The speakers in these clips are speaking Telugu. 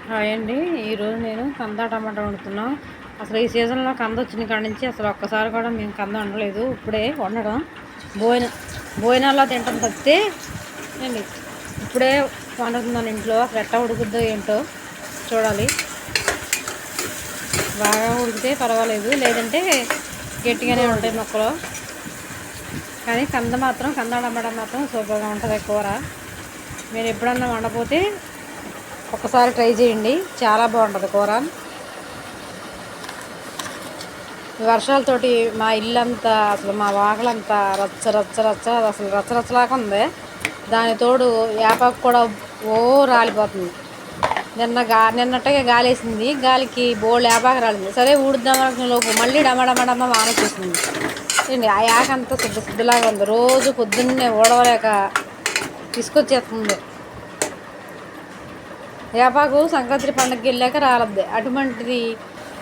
హాయ్ అండి. ఈరోజు నేను కంద టమాటా వండుతున్నాం. అసలు ఈ సీజన్లో కంద వచ్చిన కాడి నుంచి అసలు ఒక్కసారి కూడా మేము కంద వండలేదు. ఇప్పుడే వండడం భోజనాల్లో తింటాం తప్పితే అండి ఇప్పుడే వండుతున్నాను ఇంట్లో. అసలు ఎట్లా ఉడుకుద్దో ఏంటో చూడాలి. బాగా ఉడికితే పర్వాలేదు, లేదంటే గట్టిగానే ఉంటాయి మొక్కలు. కానీ కంద టమాటా మాత్రం సూపర్గా ఉంటుంది కూర. మీరు ఎప్పుడన్నా వండపోతే ఒక్కసారి ట్రై చేయండి, చాలా బాగుంటుంది కూర. వర్షాలతోటి మా ఇల్లంతా అసలు మా వాకలంతా రచ్చ అసలు రచ్చలాగా ఉంది. దాని తోడు వేపాకు కూడా ఓ రాలిపోతుంది. నిన్నట్టుగా గాలి వేసింది, గాలికి బోల్డ్ వేపాకు రాలింది. సరే ఊడుద్దామనుకునే లోపు మళ్ళీ డమ వాన వచ్చేసింది. చూడండి ఆ యాకంతా సిద్ధలాగా ఉంది. రోజు పొద్దున్నే ఊడవలేక తీసుకొచ్చేస్తుంది. వేపాకు సంక్రాంతి పండుగకి వెళ్ళాక రాలద్ది. అటువంటిది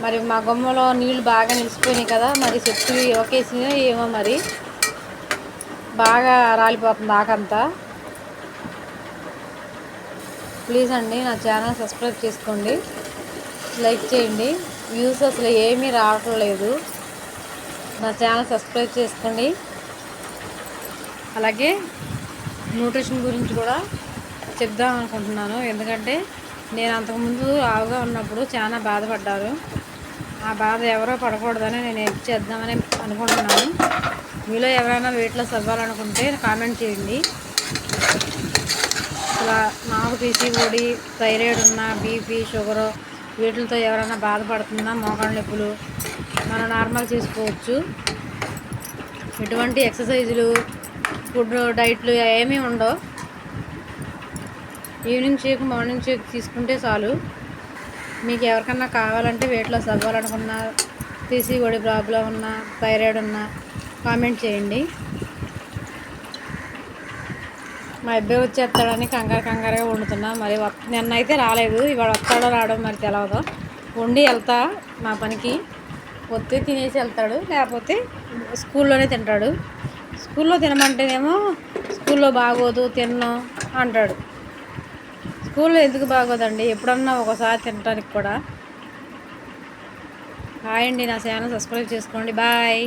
మరి మా గుమ్మలో నీళ్లు బాగా నిలిచిపోయినాయి కదా, మరి చెట్లు ఒకేసినా ఏమో మరి బాగా రాలిపోతుంది ఆకంతా. ప్లీజ్ అండి నా ఛానల్ సబ్స్క్రైబ్ చేసుకోండి, లైక్ చేయండి. వ్యూస్ అసలు ఏమీ రావటం లేదు. నా ఛానల్ సబ్స్క్రైబ్ చేసుకోండి. అలాగే న్యూట్రిషన్ గురించి కూడా చెప్దాం అనుకుంటున్నాను. ఎందుకంటే నేను అంతకుముందు ఆవుగా ఉన్నప్పుడు చాలా బాధపడ్డాను. ఆ బాధ ఎవరో పడకూడదని నేను హెల్ప్ చేద్దామని అనుకుంటున్నాను. మీలో ఎవరైనా వెయిట్ లాస్ అవ్వాలనుకుంటే కామెంట్ చేయండి. అసలు నాకు పీసీఓడి, థైరాయిడ్ ఉన్న, బీపీ, షుగరు వీటితో ఎవరైనా బాధపడుతున్నా మోకాళ్ళ నొప్పులు మనం నార్మల్ చేసుకోవచ్చు. ఎటువంటి ఎక్సర్సైజులు, ఫుడ్ డైట్లు ఏమీ ఉండవు. ఈవినింగ్ షేక్, మార్నింగ్ షేక్ తీసుకుంటే చాలు. మీకు ఎవరికన్నా కావాలంటే వెయిట్ లాస్ అవ్వాలనుకున్నా, పీసీఓడి ప్రాబ్లం ఉన్నా, థైరాయిడ్ ఉన్నా కామెంట్ చేయండి. మా అబ్బాయి వచ్చేస్తాడని కంగారుగా వండుతున్నా. మరి నిన్నైతే రాలేదు, ఇవాళ వస్తాడో రావడం మరి తెలవదు. వండి వెళ్తా మా పనికి. వస్తే తినేసి వెళ్తాడు, లేకపోతే స్కూల్లోనే తింటాడు. స్కూల్లో తినమంటేనేమో స్కూల్లో బాగోదు తిన్ను అంటాడు. స్కూల్లో ఎందుకు బాగోదండి, ఎప్పుడన్నా ఒకసారి తినడానికి కూడా. హాయ్ అండి, నా ఛానల్ సబ్స్క్రైబ్ చేసుకోండి. బాయ్.